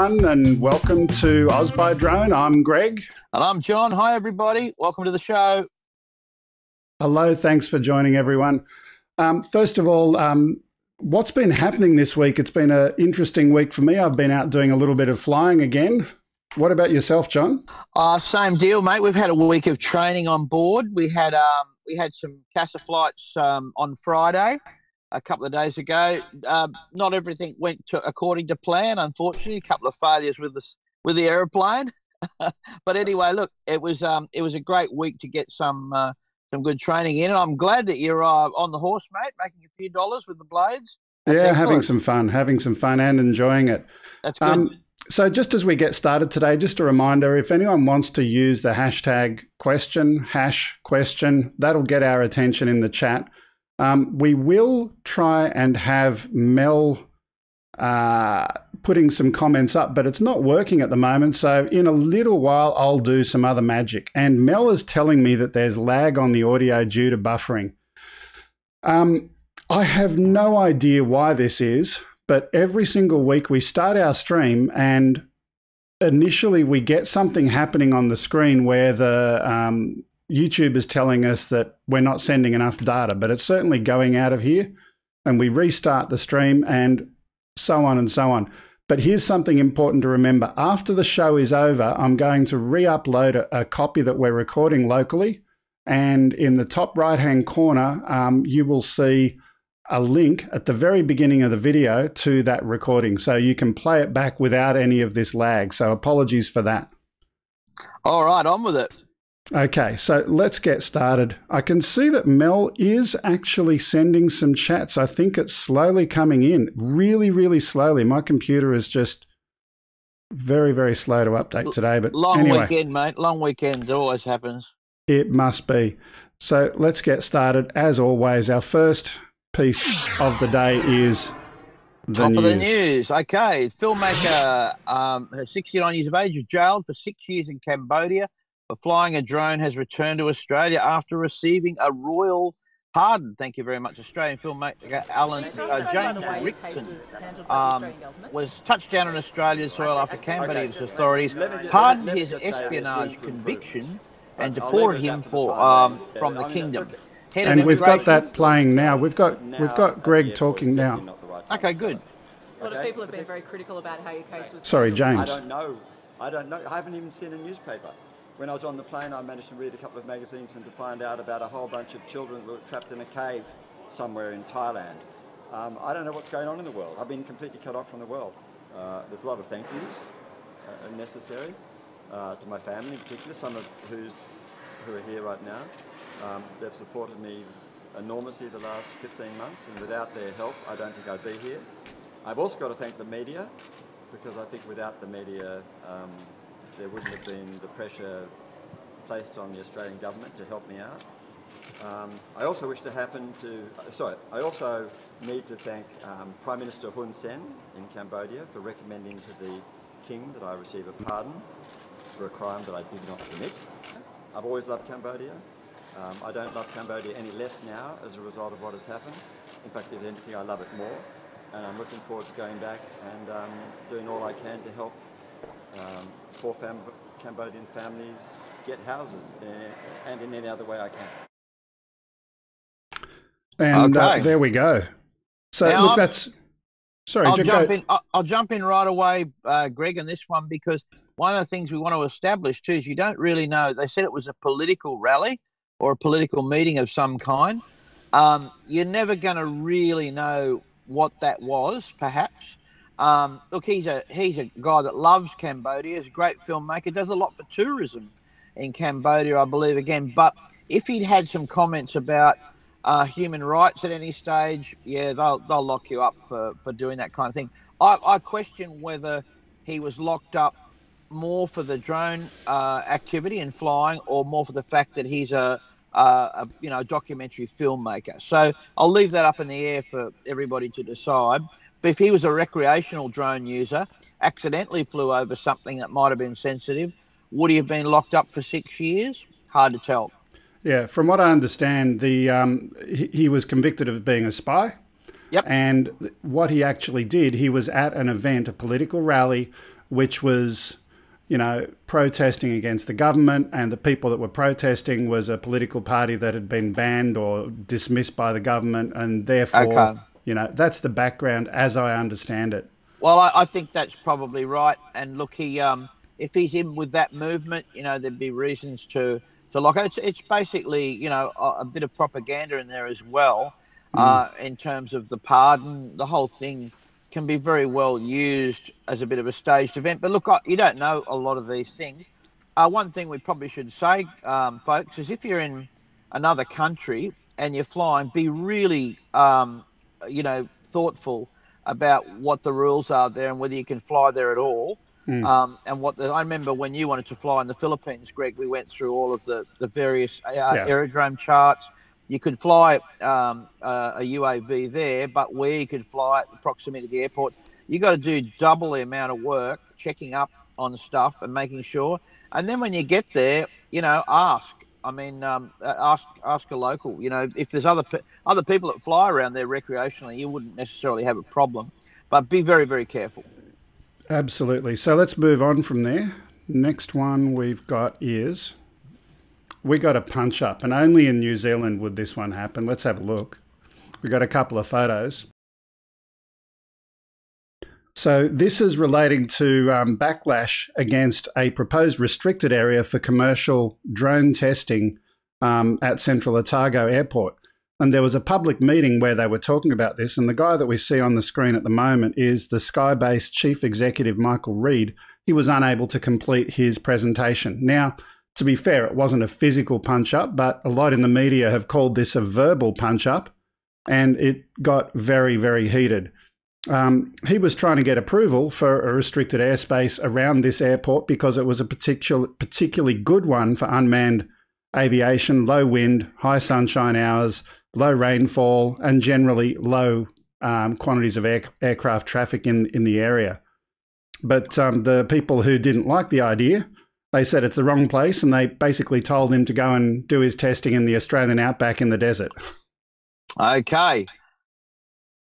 everyone, and welcome to Oz by Drone. I'm Greg. And I'm John. Hi, everybody. Welcome to the show. Hello. Thanks for joining, everyone. First of all, what's been happening this week? It's been an interesting week for me. I've been out doing a little bit of flying again. What about yourself, John? Same deal, mate. We've had a week of training on board. We had some CASA flights on Friday, a couple of days ago. Not everything went according to plan, unfortunately. A couple of failures with the aeroplane. But anyway, look, it was a great week to get some good training in, and I'm glad that you're on the horse, mate, making a few dollars with the blades. That's excellent. having some fun and enjoying it. That's good. So just as we get started today, just a reminder, if anyone wants to use the hashtag question, that'll get our attention in the chat. We will try and have Mel putting some comments up, but it's not working at the moment. So in a little while, I'll do some other magic. And Mel is telling me that there's lag on the audio due to buffering. I have no idea why this is, but every single week we start our stream and initially we get something happening on the screen where the YouTube is telling us that we're not sending enough data, but it's certainly going out of here, and we restart the stream and so on and so on. But here's something important to remember. After the show is over, I'm going to re-upload a copy that we're recording locally, and in the top right-hand corner, you will see a link at the very beginning of the video to that recording, so you can play it back without any of this lag. So apologies for that. All right, on with it. Okay, so let's get started. I can see that Mel is actually sending some chats. I think it's slowly coming in, really, really slowly. My computer is just very, very slow to update today. But long anyway, weekend, mate. Long weekend. It always happens. It must be. So let's get started. As always, our first piece of the day is the news. Top of the news. Okay, filmmaker, 69 years of age, was jailed for 6 years in Cambodia for flying a drone, has returned to Australia after receiving a royal pardon. Thank you very much. Australian filmmaker James Rickson was touched down on Australian soil after Cambodia's authorities pardoned his espionage conviction and deported him from the kingdom. And we've got that playing now. We've got Greg talking now. Okay, good. A lot of people have been very critical about how your case was. Sorry, James. I don't know. I haven't even seen a newspaper. When I was on the plane, I managed to read a couple of magazines and to find out about a whole bunch of children who were trapped in a cave somewhere in Thailand. I don't know what's going on in the world. I've been completely cut off from the world. There's a lot of thank yous necessary to my family in particular, some of who are here right now. They've supported me enormously the last 15 months, and without their help, I don't think I'd be here. I've also got to thank the media, because I think without the media, there wouldn't have been the pressure placed on the Australian government to help me out. I also need to thank Prime Minister Hun Sen in Cambodia for recommending to the King that I receive a pardon for a crime that I did not commit. I've always loved Cambodia. I don't love Cambodia any less now as a result of what has happened. In fact, if anything, I love it more. And I'm looking forward to going back and doing all I can to help poor Cambodian families get houses and in any other way I can. And there we go. So now, look, that's... Sorry, I'll jump in right away, Greg, on this one, because one of the things we want to establish too is you don't really know. They said it was a political rally or a political meeting of some kind. You're never going to really know what that was, perhaps. Look, he's a guy that loves Cambodia. He's a great filmmaker. Does a lot for tourism in Cambodia, I believe, again. But if he'd had some comments about human rights at any stage, yeah, they'll lock you up for doing that kind of thing. I question whether he was locked up more for the drone activity and flying, or more for the fact that he's a documentary filmmaker. So I'll leave that up in the air for everybody to decide. But if he was a recreational drone user, accidentally flew over something that might have been sensitive, would he have been locked up for 6 years? Hard to tell. Yeah, from what I understand, he was convicted of being a spy. Yep. And what he actually did, he was at an event, a political rally, which was, protesting against the government, and the people that were protesting was a political party that had been banned or dismissed by the government, and therefore, that's the background as I understand it. Well, I think that's probably right. And look, if he's in with that movement, there'd be reasons to lock it. It's basically, a bit of propaganda in there as well, in terms of the pardon. The whole thing can be very well used as a bit of a staged event. But look, you don't know a lot of these things. One thing we probably should say, folks, is if you're in another country and you're flying, be really, thoughtful about what the rules are there and whether you can fly there at all. And I remember when you wanted to fly in the Philippines, Greg, we went through all of the various aerodrome charts. You could fly a UAV there, but where you could fly at proximity to the airport, you got to do double the amount of work checking up on stuff and making sure. And then when you get there, ask. I mean, ask a local. If there's other people that fly around there recreationally, you wouldn't necessarily have a problem. But be very, very careful. Absolutely. So let's move on from there. Next one we've got is, we got a punch up, and only in New Zealand would this one happen. Let's have a look. We got a couple of photos. So this is relating to backlash against a proposed restricted area for commercial drone testing at Central Otago Airport. And there was a public meeting where they were talking about this, and the guy that we see on the screen at the moment is the Skybase Chief Executive, Michael Reid. He was unable to complete his presentation. Now, to be fair, it wasn't a physical punch-up, but a lot in the media have called this a verbal punch-up, and it got very, very heated. He was trying to get approval for a restricted airspace around this airport because it was a particularly good one for unmanned aviation, low wind, high sunshine hours, low rainfall, and generally low quantities of aircraft traffic in the area. But the people who didn't like the idea, they said it's the wrong place, and they basically told him to go and do his testing in the Australian outback in the desert. Okay.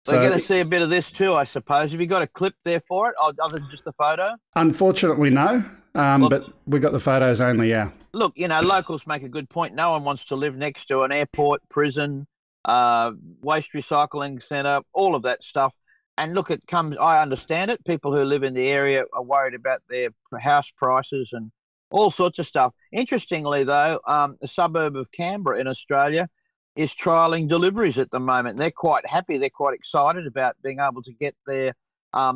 So we're going to see a bit of this too, I suppose. Have you got a clip there for it, other than just the photo? Unfortunately, no. But we got the photos only, yeah. Look, locals make a good point. No one wants to live next to an airport, prison, waste recycling centre, all of that stuff. And look, I understand it. People who live in the area are worried about their house prices and all sorts of stuff. Interestingly, though, the suburb of Canberra in Australia is trialling deliveries at the moment. They're quite happy. They're quite excited about being able to get their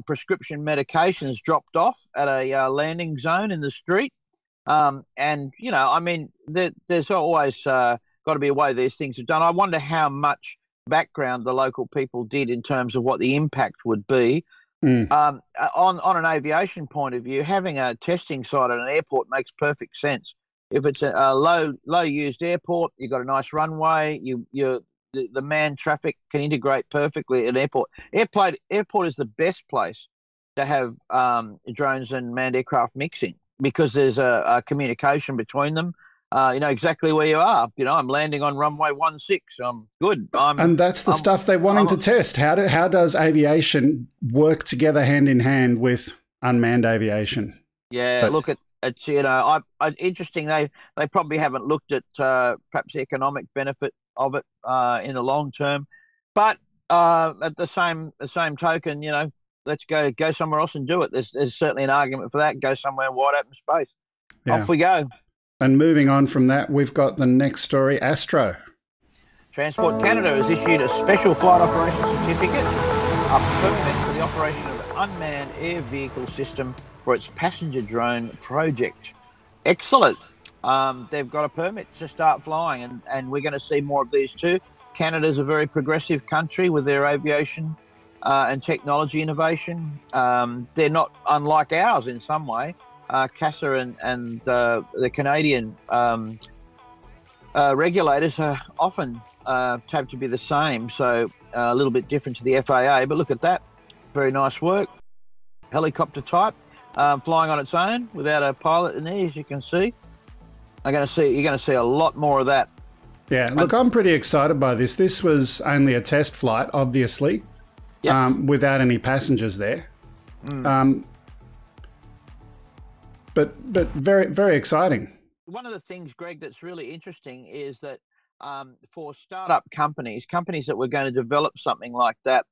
prescription medications dropped off at a landing zone in the street. And, there's always got to be a way these things are done. I wonder how much background the local people did in terms of what the impact would be. On an aviation point of view, having a testing site at an airport makes perfect sense. If it's a low used airport, you've got a nice runway, the manned traffic can integrate perfectly at an airport. Airport is the best place to have drones and manned aircraft mixing because there's a communication between them. You know exactly where you are. I'm landing on runway 16. I'm good. And that's the stuff they're wanting to test. How does aviation work together hand in hand with unmanned aviation? Yeah, look, it's interesting. They probably haven't looked at perhaps the economic benefit of it in the long term, but at the same token, let's go somewhere else and do it. There's certainly an argument for that. Go somewhere wide open space. Yeah. Off we go. And moving on from that, we've got the next story. Astro Transport Canada has issued a special flight operation certificate, a permit for the operation of an unmanned air vehicle system for its passenger drone project. Excellent. They've got a permit to start flying, and we're going to see more of these too. Canada's a very progressive country with their aviation and technology innovation. They're not unlike ours in some way. CASA and the Canadian regulators are often have to be the same, so a little bit different to the FAA. But look at that. Very nice work. Helicopter type. Flying on its own without a pilot in there, as you can see. You're going to see a lot more of that. Yeah, look, I'm pretty excited by this. This was only a test flight, obviously, without any passengers there. but very, very exciting. One of the things, Greg, that's really interesting is that for startup companies that were going to develop something like that,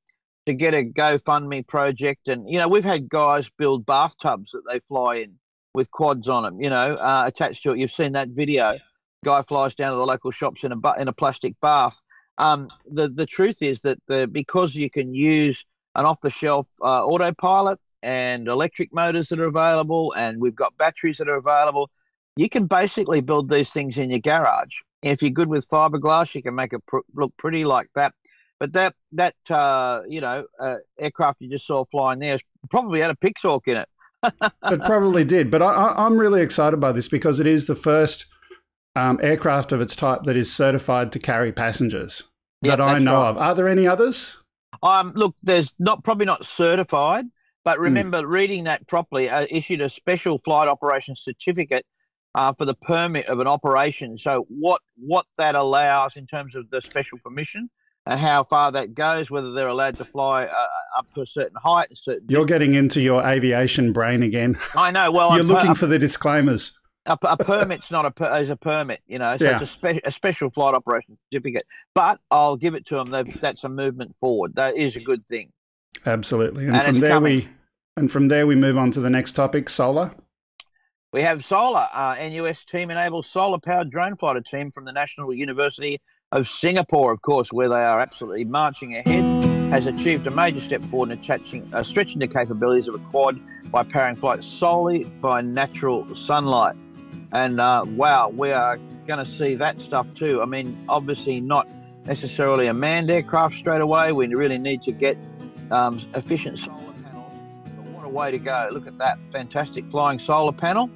to get a GoFundMe project, and we've had guys build bathtubs that they fly in with quads on them, attached to it. You've seen that video. Guy flies down to the local shops in a plastic bath. The truth is that because you can use an off-the-shelf autopilot and electric motors that are available, and we've got batteries that are available, you can basically build these things in your garage. And if you're good with fiberglass, you can make it look pretty like that. But that aircraft you just saw flying there probably had a Pixhawk in it. It probably did. But I'm really excited by this because it is the first aircraft of its type that is certified to carry passengers that I know of. Are there any others? Look, there's probably not certified, but remember reading that properly, issued a special flight operations certificate for the permit of an operation. So what that allows in terms of the special permission and how far that goes, whether they're allowed to fly up to a certain height. You're getting into your aviation brain again. I know. Well, you're looking for the disclaimers. A permit's not is a permit, so it's a special flight operation certificate. But I'll give it to them. That's a movement forward. That is a good thing. Absolutely. And from there we move on to the next topic, solar. We have solar. NUS team enables solar-powered drone fighter team from the National University of Singapore, of course, where they are absolutely marching ahead, has achieved a major step forward in stretching the capabilities of a quad by powering flight solely by natural sunlight. And wow, we are going to see that stuff too. I mean, obviously not necessarily a manned aircraft straight away. We really need to get efficient solar panels. But what a way to go. Look at that fantastic flying solar panel.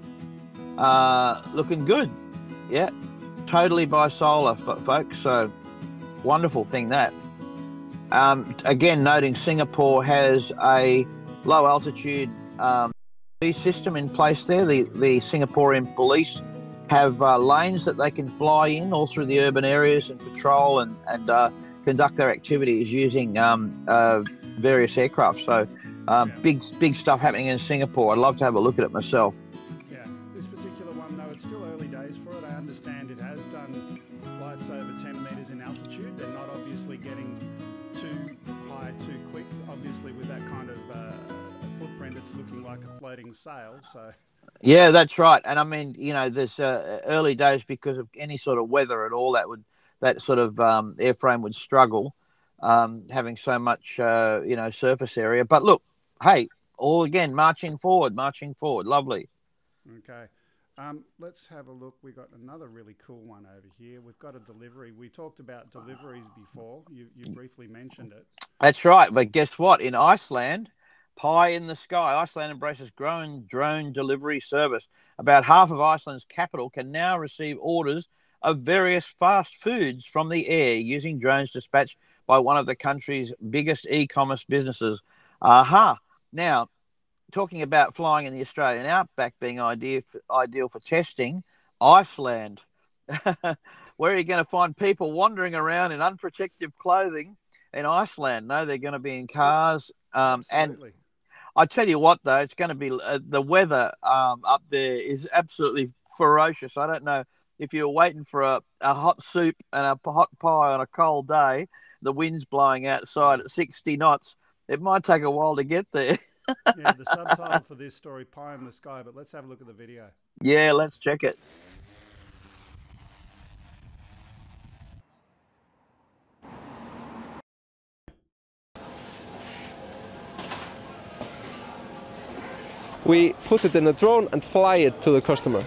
Looking good. Yeah, totally by solar, folks. So wonderful thing that. Again, noting Singapore has a low altitude system in place there. The Singaporean police have lanes that they can fly in all through the urban areas and patrol and conduct their activities using various aircraft. So big stuff happening in Singapore. I'd love to have a look at it myself. Yeah, this particular one, though, it's still early days for it. I understand it has done flights over 10 metres in altitude. They're not obviously getting too high too quick, obviously with that kind of footprint. It's looking like a floating sail. So yeah, that's right. And I mean, there's early days because of any sort of weather at all. That sort of airframe would struggle having so much surface area. But look, hey, all again marching forward. Lovely. Okay. Let's have a look. We got another really cool one over here. We've got a delivery. We talked about deliveries before. You briefly mentioned it. That's right. But guess what? In Iceland, pie in the sky. Iceland embraces growing drone delivery service. About half of Iceland's capital can now receive orders of various fast foods from the air using drones dispatched by one of the country's biggest e-commerce businesses. Aha. Now, talking about flying in the Australian outback being ideal for testing, Iceland. Where are you going to find people wandering around in unprotected clothing in Iceland? No, they're going to be in cars. And I tell you what, though, it's going to be the weather up there is absolutely ferocious. I don't know if you're waiting for a hot soup and a hot pie on a cold day, the wind's blowing outside at 60 knots. It might take a while to get there. Yeah, the subtitle for this story, Pie in the Sky, but let's have a look at the video. Yeah, let's check it. We put it in a drone and fly it to the customer.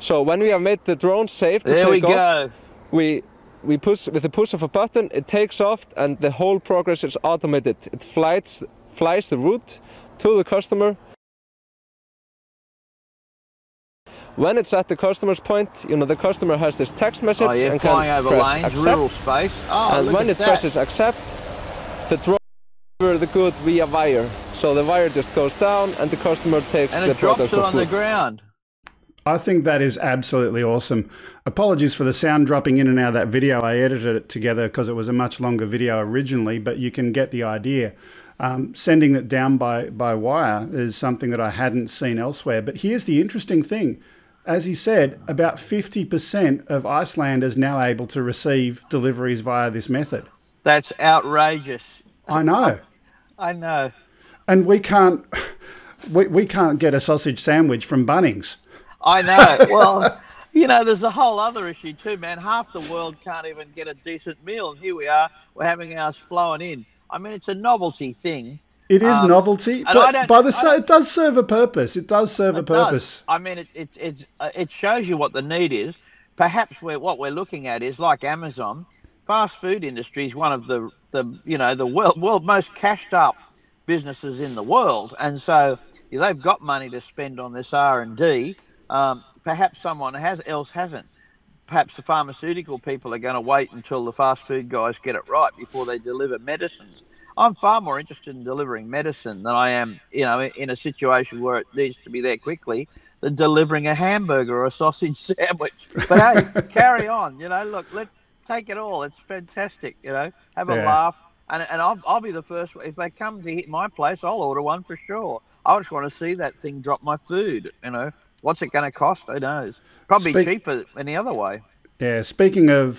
So when we have made the drone safe to take off, we push with the push of a button, it takes off and the whole progress is automated. It flies the route to the customer. When it's at the customer's point, the customer has this text message and flying can over press lanes, accept. rural space. Oh, and when it presses accept, the drone delivers the good via wire. So the wire just goes down and the customer takes the product drops it on the ground. I think that is absolutely awesome. Apologies for the sound dropping in and out of that video. I edited it together because it was a much longer video originally, but you can get the idea. sending it down by wire is something that I hadn't seen elsewhere. But here's the interesting thing. As you said, about 50% of Icelanders now able to receive deliveries via this method. That's outrageous. I know. I know. And we can't get a sausage sandwich from Bunnings. I know. Well, you know, there's a whole other issue too, man. Half the world can't even get a decent meal, and here we are. We're having ours flowing in. I mean, it's a novelty thing. It is novelty, but it does serve a purpose. It does serve a purpose. I mean, it shows you what the need is. Perhaps what we're looking at is like Amazon. Fast food industry is one of the world most cashed up businesses in the world, and so they've got money to spend on this R&D. Perhaps someone else hasn't. Perhaps the pharmaceutical people are going to wait until the fast food guys get it right before they deliver medicines. I'm far more interested in delivering medicine than I am, in a situation where it needs to be there quickly, than delivering a hamburger or a sausage sandwich. But hey, carry on. Look, let's take it all. It's fantastic. Have a laugh, and I'll be the first. If they come to hit my place, I'll order one for sure. I just want to see that thing drop my food. What's it going to cost? Who knows? Probably cheaper any other way. Yeah, speaking of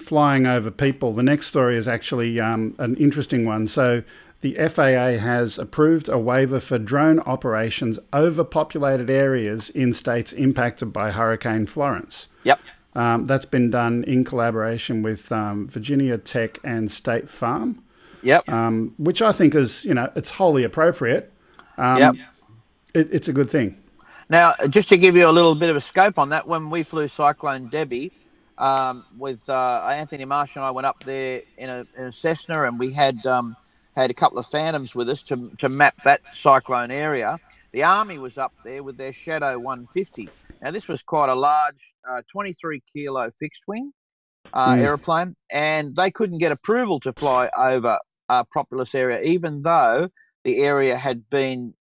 flying over people, the next story is actually an interesting one. So the FAA has approved a waiver for drone operations over populated areas in states impacted by Hurricane Florence. Yep. That's been done in collaboration with Virginia Tech and State Farm. Yep. Which I think is, it's wholly appropriate. Yep. It's a good thing. Now, just to give you a little bit of a scope on that, when we flew Cyclone Debbie, with Anthony Marsh and I went up there in a Cessna, and we had a couple of Phantoms with us to map that cyclone area. The Army was up there with their Shadow 150. Now, this was quite a large 23-kilo fixed-wing aeroplane, and they couldn't get approval to fly over a populous area, even though the area had been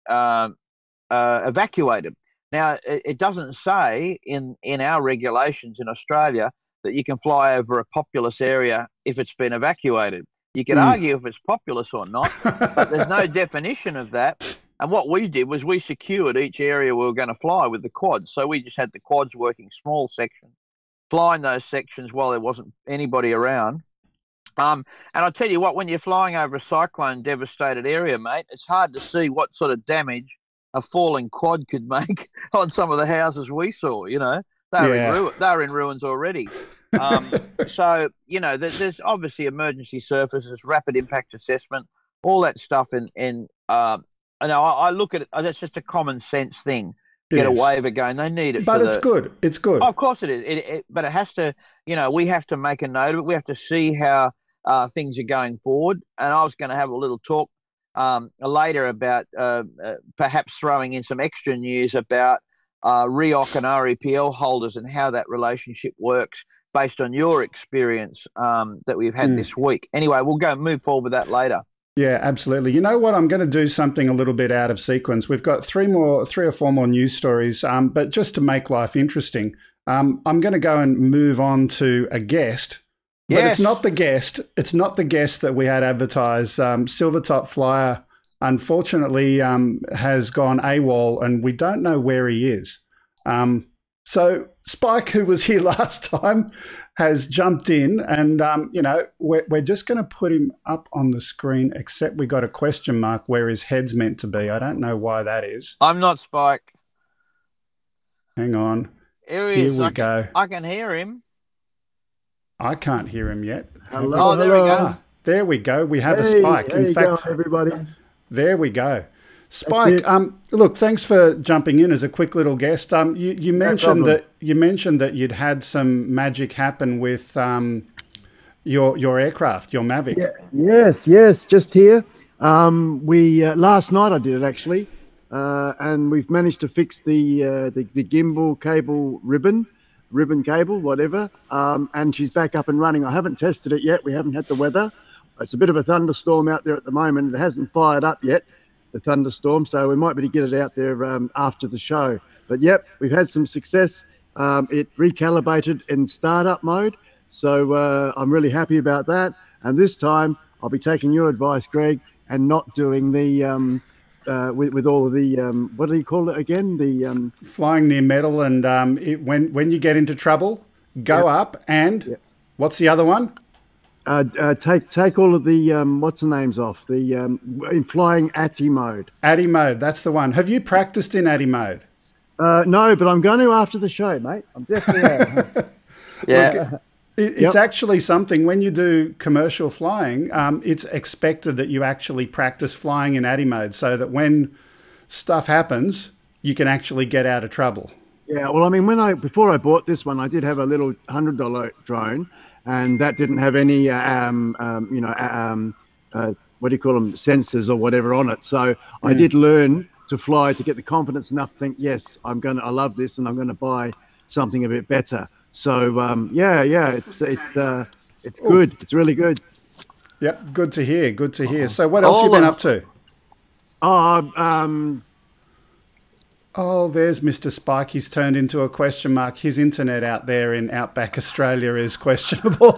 evacuated. Now, it doesn't say in our regulations in Australia that you can fly over a populous area if it's been evacuated. You can argue if it's populous or not, but there's no definition of that. And what we did was we secured each area we were going to fly with the quads. So we just had the quads working small sections, flying those sections while there wasn't anybody around. And I'll tell you what, when you're flying over a cyclone-devastated area, mate, it's hard to see what sort of damage a falling quad could make on some of the houses we saw. They're in ruins already. So there's obviously emergency services, rapid impact assessment, all that stuff. I look at it. That's just a common sense thing. Get a waiver going. They need it. But it's good. It's good. Oh, of course it is. But it has to. We have to make a note of it. We have to see how things are going forward. And I was going to have a little talk later about perhaps throwing in some extra news about REOC and REPL holders and how that relationship works based on your experience that we've had this week. Anyway, we'll move forward with that later. Yeah, absolutely. You know what? I'm going to do something a little bit out of sequence. We've got three or four more news stories, but just to make life interesting, I'm going to go and move on to a guest. But it's not the guest. It's not the guest that we had advertised. Silvertop Flyer, unfortunately, has gone AWOL, and we don't know where he is. So Spike, who was here last time, has jumped in, and we're just going to put him up on the screen. Except we got a question mark where his head's meant to be. I don't know why that is. I'm not Spike. Hang on. Here he is. Here we go. I can hear him. I can't hear him yet. Hello. Oh, there we go. There we go. We have a Spike. In fact, everybody. There we go. Spike, look, thanks for jumping in as a quick little guest. You mentioned that you'd had some magic happen with your aircraft, your Mavic. Yeah, yes, just here. We last night I did it actually, and we've managed to fix the gimbal cable ribbon cable, whatever, and she's back up and running. I haven't tested it yet. We haven't had the weather. It's a bit of a thunderstorm out there at the moment. It hasn't fired up yet, the thunderstorm, so we might be able to get it out there after the show. But yep, we've had some success. It recalibrated in startup mode, so I'm really happy about that. And this time I'll be taking your advice, Greg, and not doing the with all of the what do you call it again? The flying near metal, and when you get into trouble, go up and what's the other one? Take all of the what's the names off the in flying ATI mode. ATI mode, that's the one. Have you practiced in ATI mode? No, but I'm going to after the show, mate. I'm definitely yeah. Look, it's actually something when you do commercial flying, it's expected that you actually practice flying in ATI mode so that when stuff happens, you can actually get out of trouble. Yeah, well, I mean, before I bought this one, I did have a little $100 drone, and that didn't have any, what do you call them, sensors or whatever on it. So I did learn to fly to get the confidence enough to think, yes, I love this, and I'm going to buy something a bit better. So it's good. It's really good. Yep, good to hear. Good to hear. So what else have you been up to? Oh, there's Mr. Spike. He's turned into a question mark. His internet out there in Outback Australia is questionable.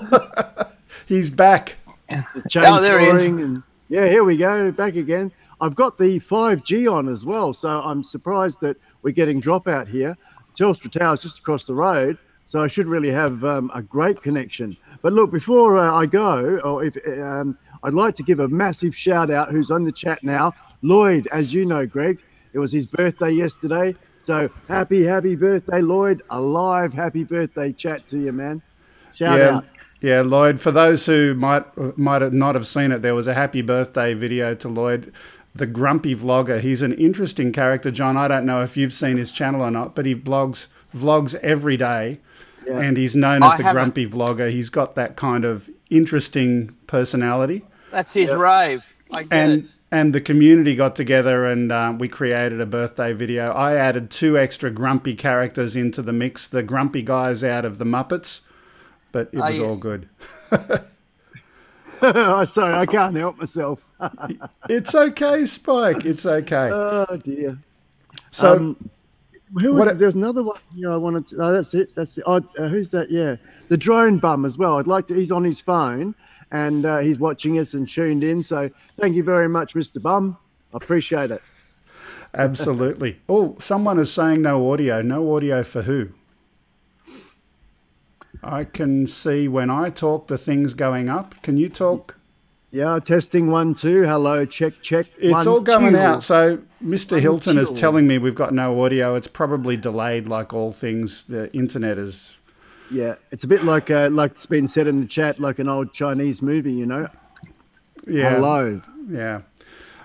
He's back. There he is. And, yeah, here we go. Back again. I've got the 5G on as well, so I'm surprised that we're getting dropout here. Telstra Tower's just across the road, so I should really have a great connection. But look, before I go, I'd like to give a massive shout out who's on the chat now. Lloyd, as you know, Greg, it was his birthday yesterday. So happy birthday, Lloyd. A live happy birthday chat to you, man. Shout out. Yeah, Lloyd, for those who might not have seen it, there was a happy birthday video to Lloyd, the grumpy vlogger. He's an interesting character, John. I don't know if you've seen his channel or not, but he vlogs every day. Yeah. And he's known as the grumpy vlogger. He's got that kind of interesting personality. That's his rave. I get it. And the community got together and we created a birthday video. I added 2 extra grumpy characters into the mix. The grumpy guys out of the Muppets, but it was all good. Sorry, I can't help myself. It's okay, Spike. It's okay. Oh, dear. So... there's another one here I wanted to. Oh, that's it. That's it. Who's that? Yeah, the drone bum as well. I'd like to. He's on his phone and he's watching us and tuned in. So thank you very much, Mr. Bum. I appreciate it. Absolutely. Oh, someone is saying no audio. No audio for who? I can see when I talk the things going up. Can you talk? Yeah, testing 1 2. Hello, check. It's all going out. So Mr. Hilton is telling me we've got no audio. It's probably delayed, like all things. The internet is. Yeah, it's a bit like it's been said in the chat, like an old Chinese movie, you know. Yeah. Hello. Yeah.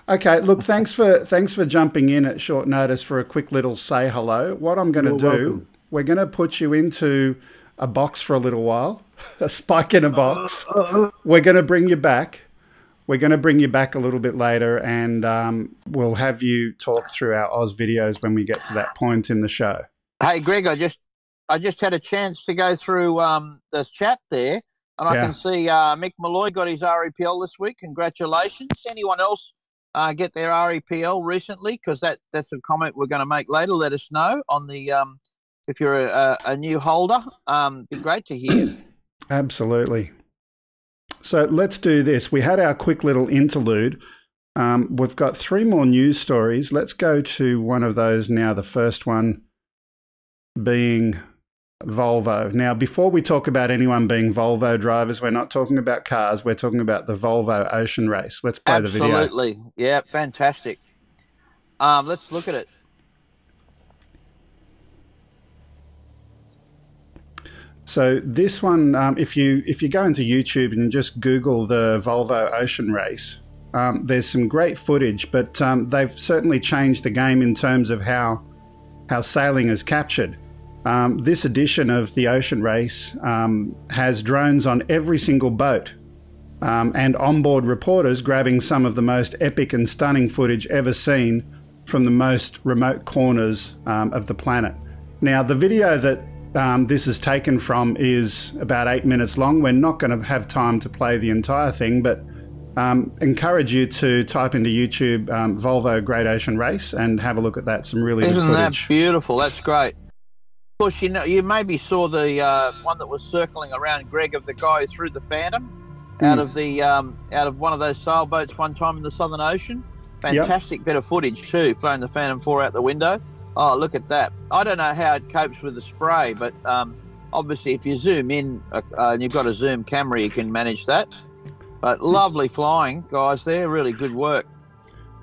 Okay. Look, thanks for jumping in at short notice for a quick little say hello. What I'm going to do, welcome. We're going to put you into a box for a little while, a Spike in a box. We're going to bring you back. We're going to bring you back a little bit later and we'll have you talk through our Oz videos when we get to that point in the show. Hey, Greg, I just had a chance to go through the chat there and I can see Mick Malloy got his REPL this week. Congratulations. Anyone else get their REPL recently? Because that's a comment we're going to make later. Let us know on the if you're a new holder. Be great to hear. Absolutely. So let's do this. We had our quick little interlude. We've got 3 more news stories. Let's go to one of those now. The first one being Volvo. Now, before we talk about anyone being Volvo drivers, we're not talking about cars. We're talking about the Volvo Ocean Race. Let's play the video. Absolutely. Yeah, fantastic. Let's look at it. So this one, if you go into YouTube and just Google the Volvo Ocean Race, there's some great footage, but they've certainly changed the game in terms of how sailing is captured. This edition of the Ocean Race has drones on every single boat and onboard reporters grabbing some of the most epic and stunning footage ever seen from the most remote corners of the planet. Now, the video that this is taken from is about 8 minutes long. We're not going to have time to play the entire thing, but encourage you to type into YouTube Volvo Great Ocean Race and have a look at that. Some really good footage. Isn't that beautiful? That's great. Of course, you maybe saw the one that was circling around, Greg, of the guy who threw the Phantom. out of one of those sailboats one time in the Southern Ocean. Fantastic bit of footage too, flying the Phantom 4 out the window. Oh, look at that. I don't know how it copes with the spray, but obviously if you zoom in and you've got a zoom camera, you can manage that. But lovely flying, guys there. Really good work.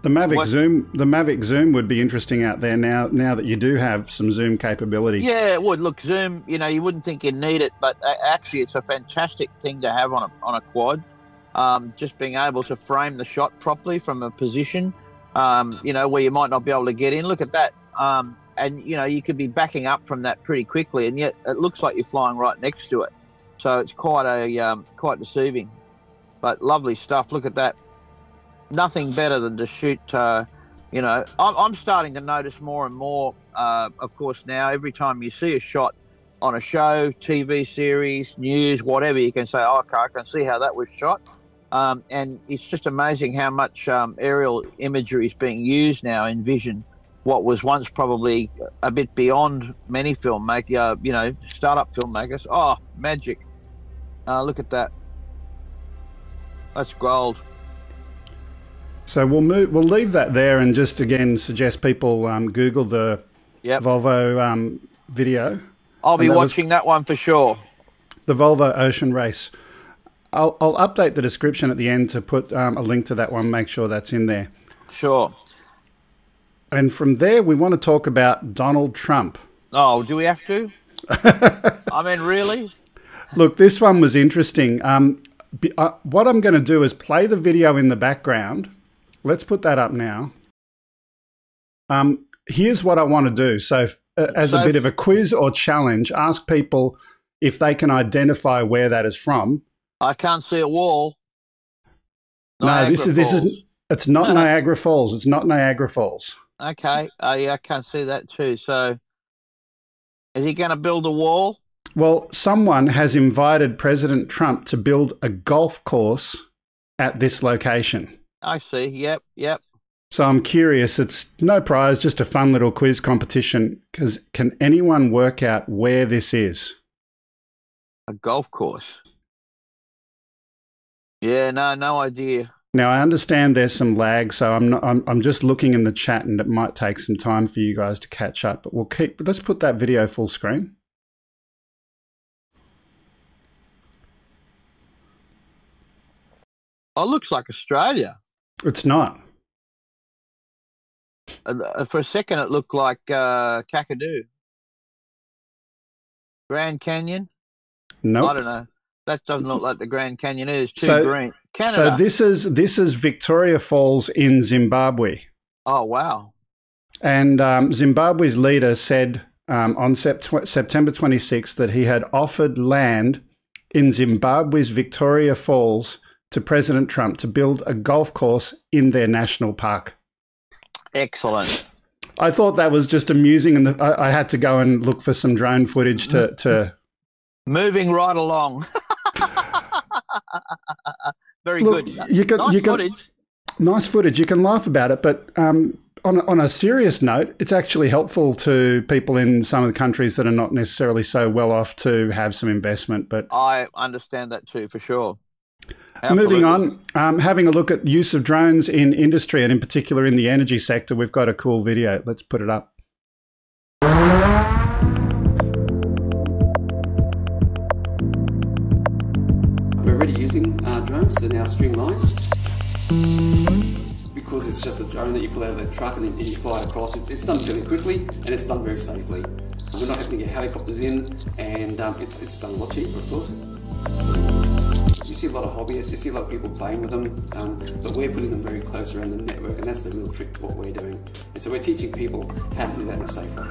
The Mavic Zoom would be interesting out there now that you do have some zoom capability. Yeah, it would. Look, zoom, you wouldn't think you'd need it, but actually it's a fantastic thing to have on a quad. Just being able to frame the shot properly from a position, where you might not be able to get in. Look at that. And, you could be backing up from that pretty quickly, and yet it looks like you're flying right next to it. So it's quite deceiving. But lovely stuff. Look at that. Nothing better than to shoot, I'm starting to notice more and more, of course, now every time you see a shot on a show, TV series, news, whatever, you can say, oh, okay, I can see how that was shot. And it's just amazing how much aerial imagery is being used now in vision, what was once probably a bit beyond many filmmakers, startup filmmakers. Oh, magic. Look at that. That's gold. So we'll leave that there and just again suggest people Google the Volvo video. I'll be watching that one for sure. The Volvo Ocean Race. I'll update the description at the end to put a link to that one. Make sure that's in there. Sure. And from there, we want to talk about Donald Trump. Oh, do we have to? I mean, really? Look, this one was interesting. What I'm going to do is play the video in the background. Let's put that up now. Here's what I want to do. So as a bit of a quiz or challenge, ask people if they can identify where that is from. I can't see a wall. No, this is it's not Niagara Falls. It's not Niagara Falls. Okay. Yeah, I can see that too. So is he going to build a wall? Well, someone has invited President Trump to build a golf course at this location. I see. Yep. So I'm curious. It's no prize, just a fun little quiz competition. Because can anyone work out where this is? A golf course. Yeah, no idea. Now I understand there's some lag, so I'm just looking in the chat, and it might take some time for you guys to catch up. But let's put that video full screen. Oh, it looks like Australia. It's not. For a second, it looked like Kakadu. Grand Canyon? No. Nope. I don't know. That doesn't look like the Grand Canyon. It's too green. Canada. So this is Victoria Falls in Zimbabwe. Oh, wow. And Zimbabwe's leader said on September 26th that he had offered land in Zimbabwe's Victoria Falls to President Trump to build a golf course in their national park. Excellent. I thought that was just amusing, and I had to go and look for some drone footage to... Moving right along. Very good. Nice footage. Nice footage. You can laugh about it, but on a serious note, it's actually helpful to people in some of the countries that are not necessarily so well off to have some investment. But I understand that too, for sure. Absolutely. Moving on, having a look at use of drones in industry and in particular in the energy sector, we've got a cool video. Let's put it up. We're already using drones to now string lines because it's just a drone that you pull out of the truck and then you fly it across. It's done really quickly and it's done very safely. We're not having to get helicopters in, and it's done a lot cheaper, of course. You see a lot of hobbyists, you see a lot of people playing with them, but we're putting them very close around the network, and that's the real trick to what we're doing. And so we're teaching people how to do that in a safe way.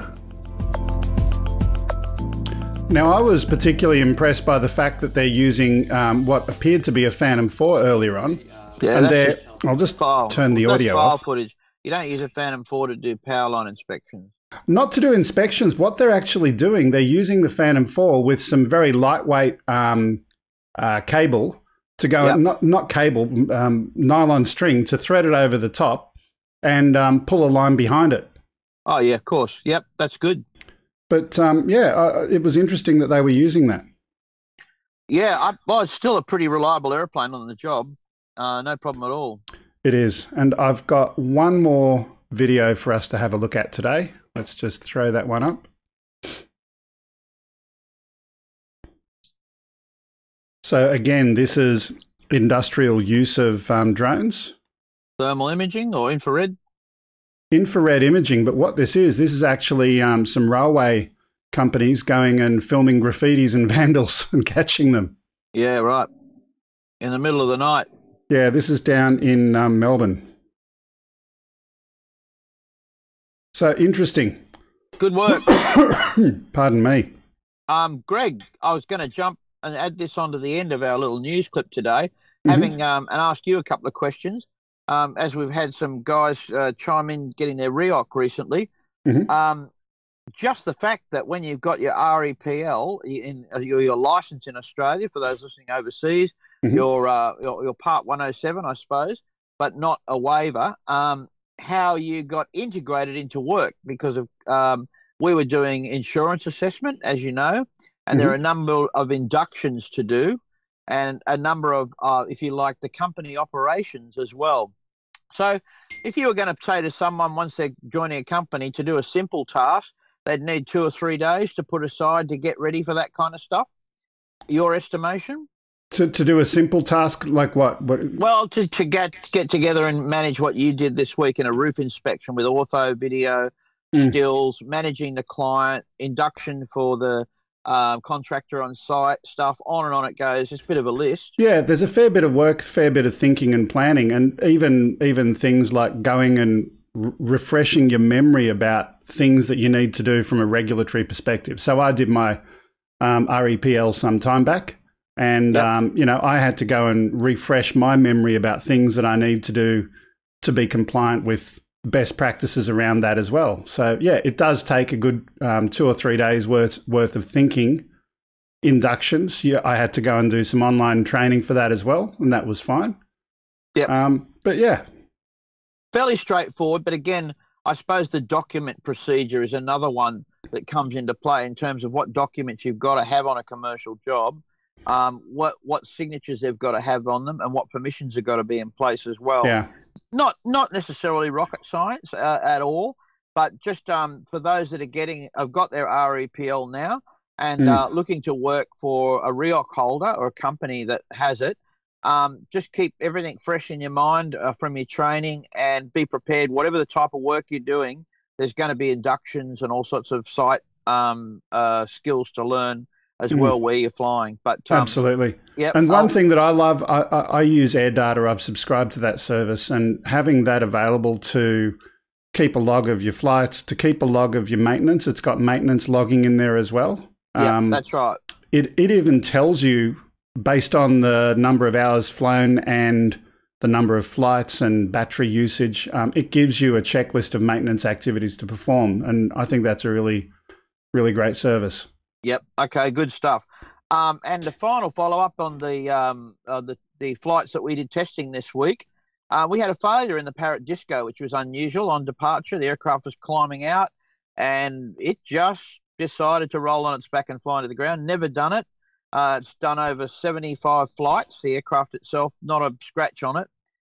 Now, I was particularly impressed by the fact that they're using what appeared to be a Phantom 4 earlier on. Yeah, and I'll just turn the audio off. Footage. You don't use a Phantom 4 to do power line inspections. Not to do inspections. What they're actually doing, they're using the Phantom 4 with some very lightweight cable to go, not cable, nylon string to thread it over the top and pull a line behind it. Oh, yeah, of course. Yep, that's good. But, it was interesting that they were using that. Yeah, well, it's still a pretty reliable airplane on the job. No problem at all. It is. And I've got one more video for us to have a look at today. Let's just throw that one up. So again, this is industrial use of drones. Thermal imaging or infrared? Infrared imaging, but what this is actually some railway companies going and filming graffitis and vandals and catching them. Yeah, right. In the middle of the night. Yeah, this is down in Melbourne. So interesting. Good work. Pardon me. Greg, I was going to jump and add this onto the end of our little news clip today, and ask you a couple of questions. As we've had some guys chime in getting their REOC recently. Just the fact that when you've got your REPL, in your license in Australia, for those listening overseas, your Part 107, I suppose, but not a waiver, how you got integrated into work because of we were doing insurance assessment, as you know, and there are a number of inductions to do and a number of, if you like, the company operations as well. So if you were going to say to someone once they're joining a company to do a simple task, they'd need 2 or 3 days to put aside to get ready for that kind of stuff. Your estimation? To do a simple task like what? Well, to get together and manage what you did this week in a roof inspection with ortho, video, stills, managing the client, induction for the contractor on site, stuff, on and on it goes. It's a bit of a list. Yeah, there's a fair bit of work, fair bit of thinking and planning, and even things like going and refreshing your memory about things that you need to do from a regulatory perspective. So I did my REPL some time back, and I had to go and refresh my memory about things that I need to do to be compliant with best practices around that as well. So yeah, it does take a good 2 or 3 days worth of thinking. Inductions, yeah, I had to go and do some online training for that as well, and that was fine. Yeah, but yeah, fairly straightforward. But again, I suppose the document procedure is another one that comes into play in terms of what documents you've got to have on a commercial job, what signatures they've got to have on them, and what permissions have got to be in place as well. Yeah. Not necessarily rocket science at all, but just for those that have got their REPL now and looking to work for a REOC holder or a company that has it, just keep everything fresh in your mind from your training and be prepared. Whatever the type of work you're doing, there's going to be inductions and all sorts of site skills to learn as well where you're flying. But absolutely. Yeah. And one thing that I love, I use Air Data. I've subscribed to that service, and having that available to keep a log of your flights, to keep a log of your maintenance. It's got maintenance logging in there as well. Yeah, that's right. It even tells you, based on the number of hours flown and the number of flights and battery usage, it gives you a checklist of maintenance activities to perform. And I think that's a really, really great service. Yep. Okay. Good stuff. And the final follow-up on the flights that we did testing this week, we had a failure in the Parrot Disco, which was unusual. On departure, the aircraft was climbing out, and it just decided to roll on its back and fly into the ground. Never done it. It's done over 75 flights. The aircraft itself, not a scratch on it.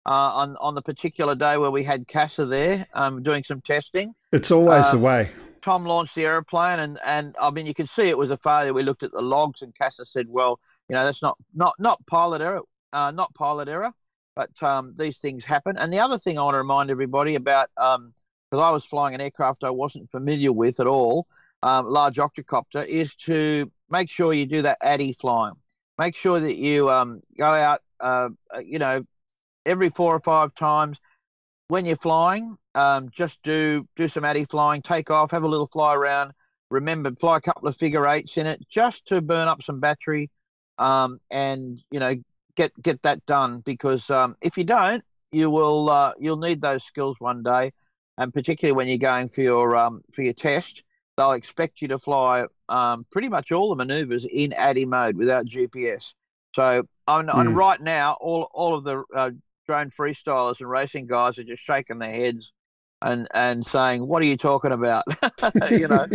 On the particular day where we had CASA there doing some testing. It's always the way. Tom launched the aeroplane, and I mean, you can see it was a failure. We looked at the logs, and CASA said, "Well, that's not pilot error, but these things happen." And the other thing I want to remind everybody about, because I was flying an aircraft I wasn't familiar with at all, large octocopter, is to make sure you do that ADI flying. Make sure that you go out, every 4 or 5 times when you're flying. Just do some ADI flying, take off, have a little fly around. Remember, fly a couple of figure eights in it just to burn up some battery, and get that done. Because if you don't, you'll need those skills one day, and particularly when you're going for your test, they'll expect you to fly pretty much all the manoeuvres in ADI mode without GPS. So and right now, all of the drone freestylers and racing guys are just shaking their heads and saying, "What are you talking about?" You know,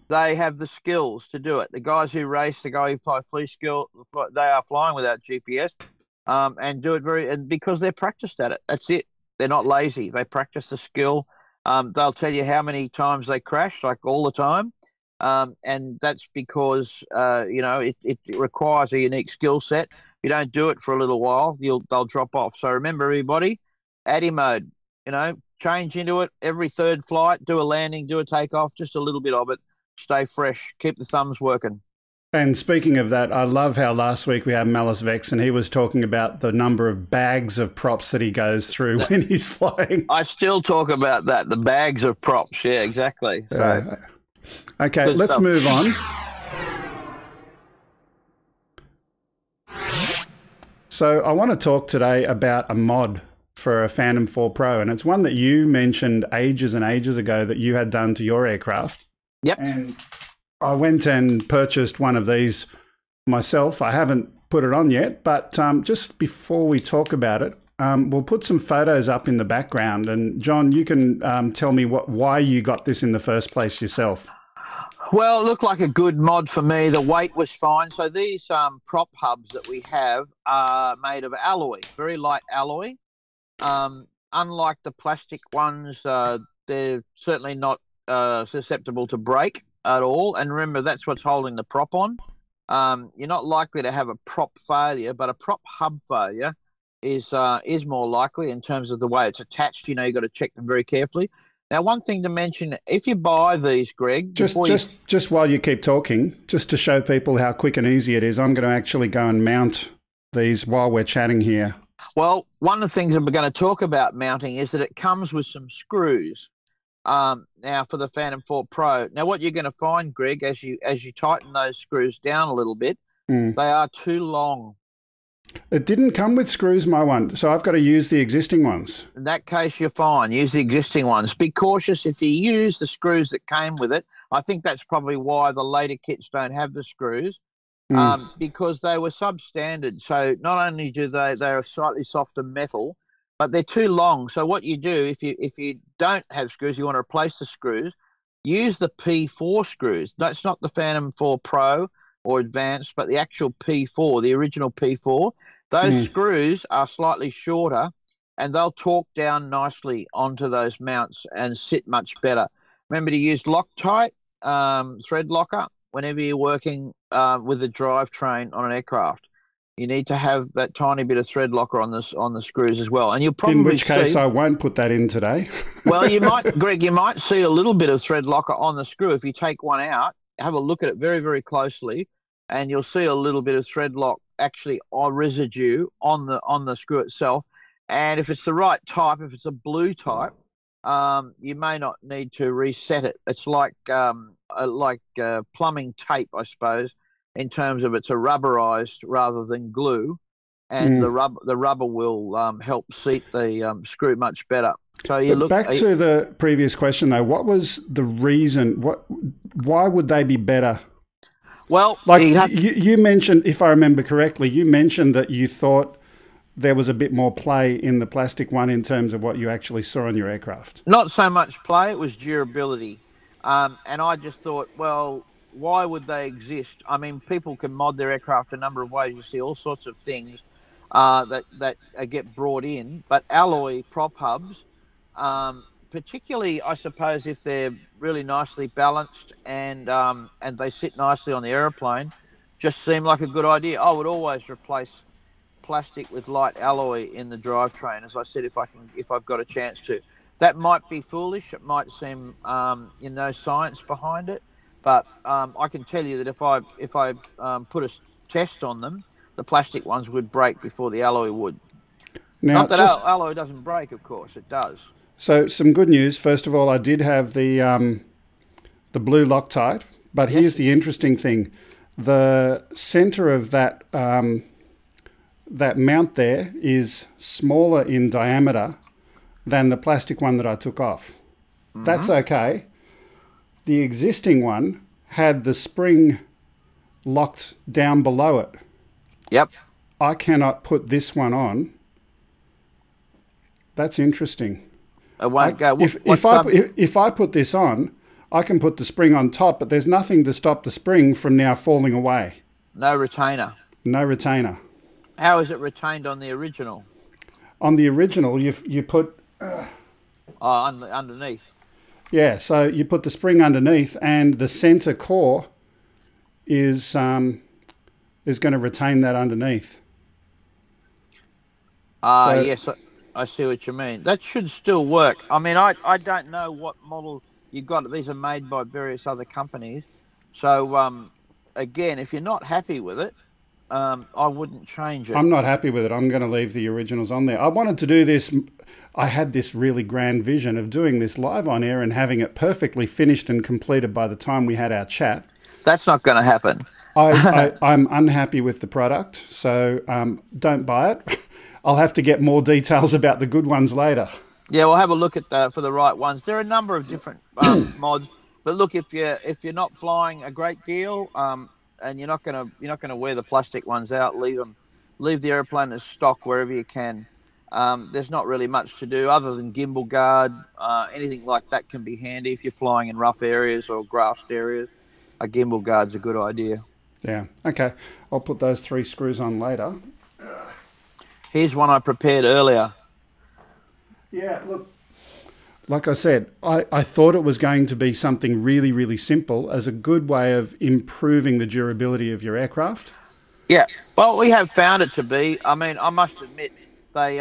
they have the skills to do it. The guys who race, the guy who fly free skill, they are flying without GPS, and do it and because they're practiced at it. That's it. They're not lazy. They practice the skill. They'll tell you how many times they crash, like all the time. And that's because, you know, it requires a unique skill set. If you don't do it for a little while, they'll drop off. So remember, everybody, ADDI mode, you know, change into it every third flight, do a landing, do a takeoff, just a little bit of it. Stay fresh. Keep the thumbs working. And speaking of that, I love how last week we had Malice Vex and he was talking about the number of bags of props that he goes through when he's flying. I still talk about that, the bags of props. Yeah, exactly. So, okay, let's move on. So I want to talk today about a mod for a Phantom 4 Pro, and it's one that you mentioned ages and ages ago that you had done to your aircraft. Yep. And I went and purchased one of these myself. I haven't put it on yet, but just before we talk about it, we'll put some photos up in the background. And John, you can tell me why you got this in the first place yourself. Well, it looked like a good mod for me. The weight was fine. So these prop hubs that we have are made of alloy, very light alloy. Unlike the plastic ones, they're certainly not susceptible to break at all. And remember, that's what's holding the prop on. You're not likely to have a prop failure, but a prop hub failure is more likely in terms of the way it's attached. You know, you've got to check them very carefully. Now, one thing to mention, if you buy these, Greg... Just while you keep talking, just to show people how quick and easy it is, I'm going to actually go and mount these while we're chatting here. Well, one of the things that we're going to talk about mounting is that it comes with some screws. Now, for the Phantom 4 Pro. Now, what you're going to find, Greg, as you tighten those screws down a little bit, they are too long. It didn't come with screws, my one, so I've got to use the existing ones. In that case, you're fine. Use the existing ones. Be cautious if you use the screws that came with it. I think that's probably why the later kits don't have the screws, because they were substandard. So not only do they're a slightly softer metal, but they're too long. So what you do, if you don't have screws, you want to replace the screws, use the P4 screws. That's not the Phantom 4 Pro or Advanced, but the actual P4, the original P4. Those screws are slightly shorter, and they'll torque down nicely onto those mounts and sit much better. Remember to use Loctite, thread locker, whenever you're working with a drivetrain on an aircraft. You need to have that tiny bit of thread locker on the screws as well. And you'll probably in which case I won't put that in today. Well, you might, Greg, you might see a little bit of thread locker on the screw. If you take one out, have a look at it very, very closely, and you'll see a little bit of thread lock actually or residue on the screw itself. And if it's the right type, if it's a blue type, you may not need to reset it. It's like plumbing tape, I suppose, in terms of it's a rubberized rather than glue, and the rubber will help seat the screw much better. So you look back to the previous question though. What was the reason? Why would they be better? Well, like you mentioned, if I remember correctly, you mentioned that you thought there was a bit more play in the plastic one in terms of what you actually saw on your aircraft. Not so much play; it was durability. And I just thought, well, why would they exist? I mean, people can mod their aircraft a number of ways. You see all sorts of things that get brought in, but alloy prop hubs, particularly, I suppose, if they're really nicely balanced and they sit nicely on the aeroplane, just seem like a good idea. I would always replace plastic with light alloy in the drivetrain, as I said, if I've got a chance to. That might be foolish. It might seem science behind it. But I can tell you that if I put a test on them, the plastic ones would break before the alloy would. Now, not that alloy doesn't break, of course, it does. So some good news. First of all, I did have the blue Loctite, but here's the interesting thing: the center of that that mount there is smaller in diameter than the plastic one that I took off. That's okay. The existing one had the spring locked down below it. Yep. I cannot put this one on. That's interesting. It won't go. If I put this on, I can put the spring on top, but there's nothing to stop the spring from now falling away. No retainer. No retainer. How is it retained on the original? On the original, you put... underneath. Yeah, so you put the spring underneath, and the center core is going to retain that underneath. Yes, I see what you mean. That should still work. I mean, I don't know what model you've got. These are made by various other companies. So, again, if you're not happy with it, I wouldn't change it. I'm not happy with it. I'm going to leave the originals on there. I wanted to do this. I had this really grand vision of doing this live on air and having it perfectly finished and completed by the time we had our chat. That's not going to happen. I'm unhappy with the product, so don't buy it. I'll have to get more details about the good ones later. Yeah, we'll have a look at for the right ones. There are a number of different mods, but look, if you're not flying a great deal, and you're not gonna wear the plastic ones out, leave the airplane as stock wherever you can. There's not really much to do other than gimbal guard. Anything like that can be handy if you're flying in rough areas or grassed areas. A gimbal guard's a good idea. Yeah. Okay. I'll put those 3 screws on later. Here's one I prepared earlier. Yeah, look, like I said, I thought it was going to be something really, really simple as a good way of improving the durability of your aircraft. Yeah, well, we have found it to be. I mean, I must admit, they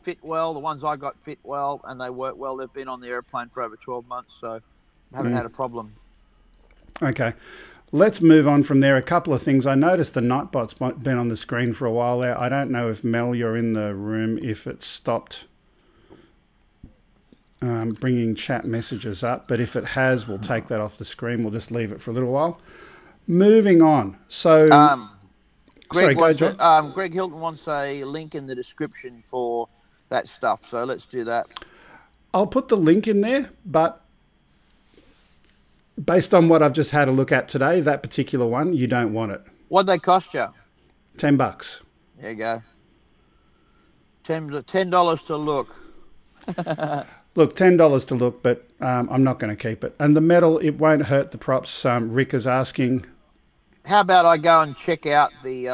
fit well. The ones I got fit well, and they work well. They've been on the airplane for over 12 months, so I haven't had a problem. Okay. Let's move on from there. A couple of things. I noticed the Nightbot's been on the screen for a while there. I don't know if, Mel, you're in the room, if it stopped bringing chat messages up. But if it has, we'll take that off the screen. We'll just leave it for a little while. Moving on. So, Greg Hilton wants a link in the description for that stuff. So let's do that. I'll put the link in there, but based on what I've just had a look at today, that particular one, you don't want it. What'd they cost you? $10. There you go. $10 to look. Look, $10 to look, but I'm not going to keep it. And the metal, it won't hurt the props. Rick is asking. How about I go and check out the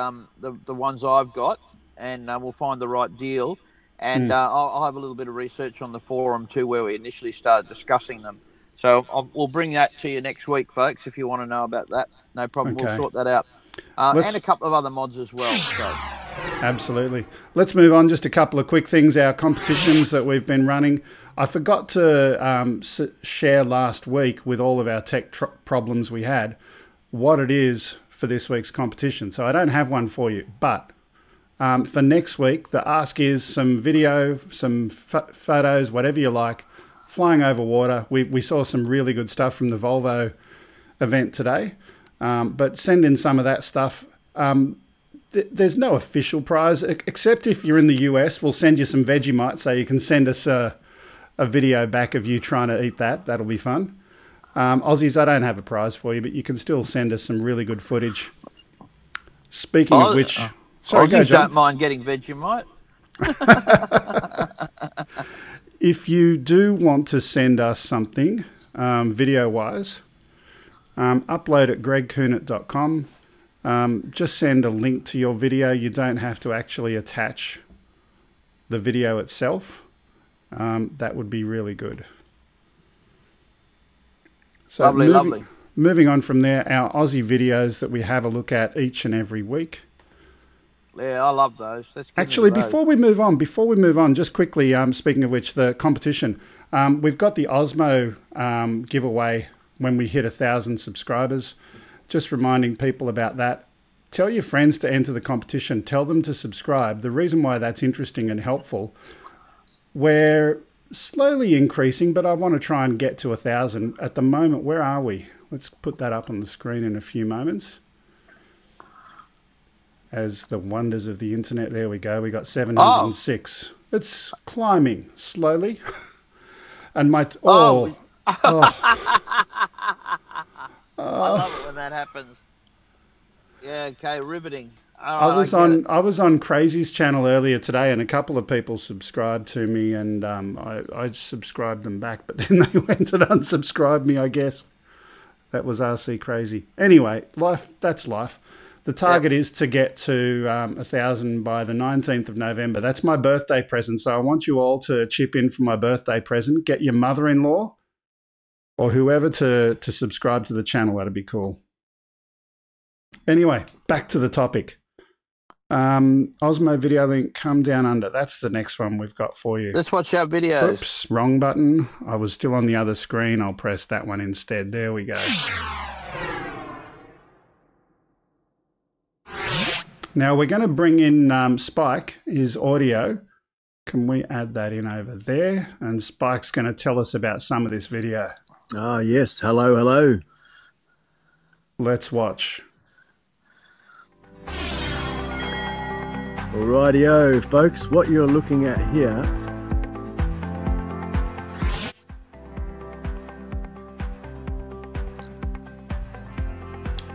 ones I've got, and we'll find the right deal. And I'll have a little bit of research on the forum too, where we initially started discussing them. So we'll bring that to you next week, folks, if you want to know about that. No problem. Okay. We'll sort that out. And a couple of other mods as well. So. Absolutely. Let's move on. Just a couple of quick things. Our competitions that we've been running. I forgot to share last week with all of our tech problems we had what it is for this week's competition. So I don't have one for you. But for next week, the ask is some video, some photos, whatever you like, flying over water. We saw some really good stuff from the Volvo event today, but send in some of that stuff. There's no official prize, except if you're in the US, we'll send you some Vegemite, so you can send us a video back of you trying to eat that. That'll be fun. Aussies, I don't have a prize for you, but you can still send us some really good footage. Speaking of which... Sorry, Aussies don't mind getting Vegemite. If you do want to send us something video-wise, upload at gregkuhnert.com. Just send a link to your video. You don't have to actually attach the video itself. That would be really good. So lovely. Moving on from there, our Aussie videos that we have a look at each and every week. Yeah, I love those. Actually, before we move on, just quickly, speaking of which, the competition. We've got the Osmo giveaway when we hit 1,000 subscribers. Just reminding people about that. Tell your friends to enter the competition. Tell them to subscribe. The reason why that's interesting and helpful, we're slowly increasing, but I want to try and get to 1,000. At the moment, where are we? Let's put that up on the screen in a few moments. As the wonders of the internet, there we go. We got 706. It's climbing slowly. And my... I love it when that happens. Yeah, okay, riveting. I was on Crazy's channel earlier today, and a couple of people subscribed to me, and I subscribed them back, but then they went and unsubscribed me, I guess. That was RC Crazy. Anyway, that's life. The target is to get to 1,000 by the 19th of November. That's my birthday present, so I want you all to chip in for my birthday present. Get your mother-in-law or whoever to subscribe to the channel. That'd be cool. Anyway, back to the topic. Osmo Video Link, Come Down Under. That's the next one we've got for you. Let's watch our videos. Oops, wrong button. I was still on the other screen. I'll press that one instead. There we go. Now we're going to bring in Spike, his audio. Can we add that in over there? And Spike's going to tell us about some of this video. Ah, yes. Hello, hello. Let's watch. Rightio, folks. What you're looking at here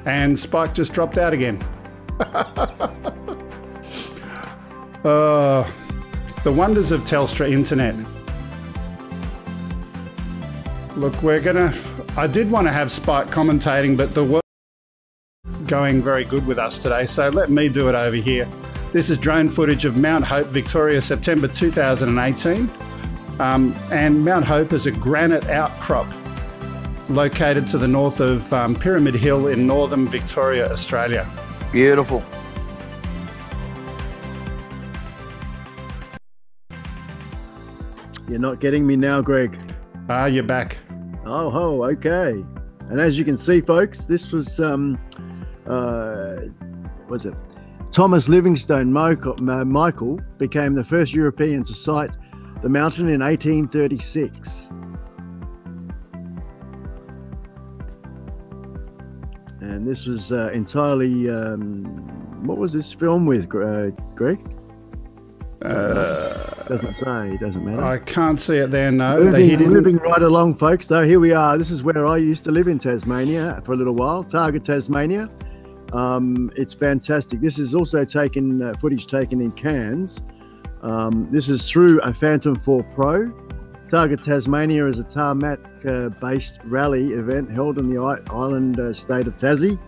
and Spike just dropped out again. The wonders of Telstra Internet. Look, I did want to have Spike commentating, but the work going very good with us today, so let me do it over here. This is drone footage of Mount Hope, Victoria, September 2018. And Mount Hope is a granite outcrop located to the north of Pyramid Hill in northern Victoria, Australia. Beautiful. You're not getting me now, Greg. You're back. Oh, okay. And as you can see, folks, this was was it Thomas Livingstone Michael became the first European to sight the mountain in 1836. And this was entirely, what was this film with, Greg? Doesn't say, doesn't matter. I can't see it there, no. Moving right along, folks. So here we are. This is where I used to live in Tasmania for a little while, Targa Tasmania. It's fantastic. This is also footage taken in Cairns. This is through a Phantom 4 Pro. Targa Tasmania is a tarmac-based rally event held in the island state of Tassie.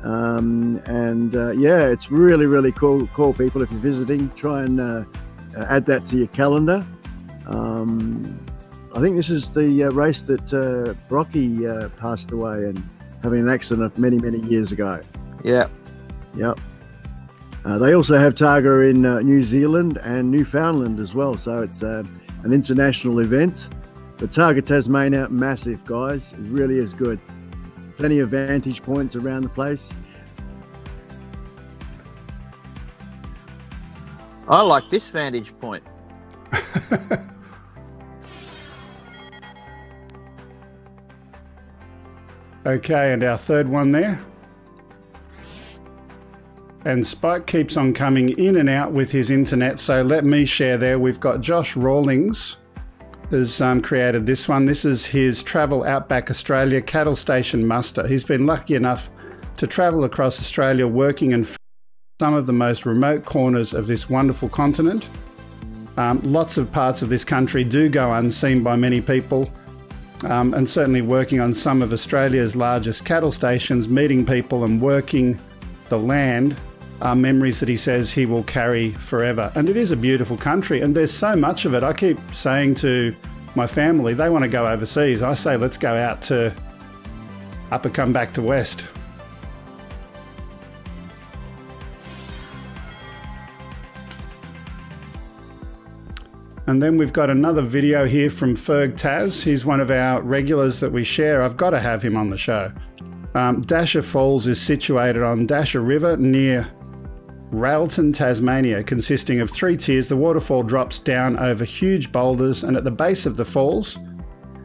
Yeah, it's really, really cool, people. If you're visiting, try and add that to your calendar. I think this is the race that Brocky passed away and having an accident many, many years ago. Yeah. Yep. They also have Targa in New Zealand and Newfoundland as well, so it's an international event. But Targa Tasmania, massive, guys. It really is good. Plenty of vantage points around the place. I like this vantage point. Okay, and our third one there. And Spike keeps on coming in and out with his internet, so let me share there. We've got Josh Rawlings has created this one. This is his Travel Outback Australia cattle station muster. He's been lucky enough to travel across Australia working in some of the most remote corners of this wonderful continent. Lots of parts of this country do go unseen by many people, and certainly working on some of Australia's largest cattle stations, meeting people and working the land are memories that he says he will carry forever. And it is a beautiful country, and there's so much of it. I keep saying to my family, they want to go overseas. I say, let's go out to Upper, come back to West. And then we've got another video here from FergTaz. He's one of our regulars that we share. I've got to have him on the show. Dasher Falls is situated on Dasher River near Railton, Tasmania, consisting of 3 tiers. The waterfall drops down over huge boulders, and at the base of the falls,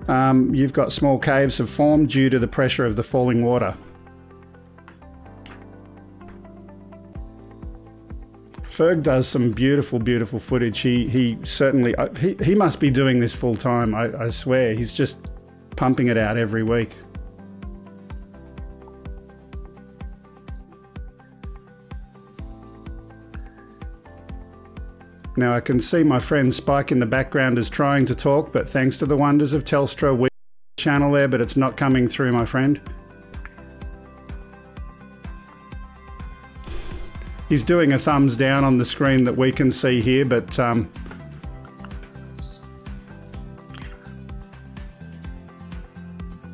you've got small caves have formed due to the pressure of the falling water. Ferg does some beautiful, beautiful footage. He certainly, he must be doing this full time. I swear, he's just pumping it out every week. Now I can see my friend Spike in the background is trying to talk, but thanks to the wonders of Telstra, we channel there, but it's not coming through, my friend. He's doing a thumbs down on the screen that we can see here, but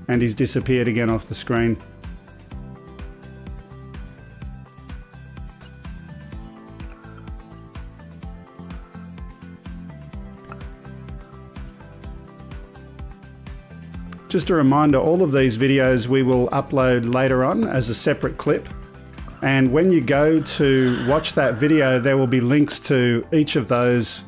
and he's disappeared again off the screen. Just a reminder, all of these videos we will upload later on as a separate clip. And when you go to watch that video, there will be links to each of those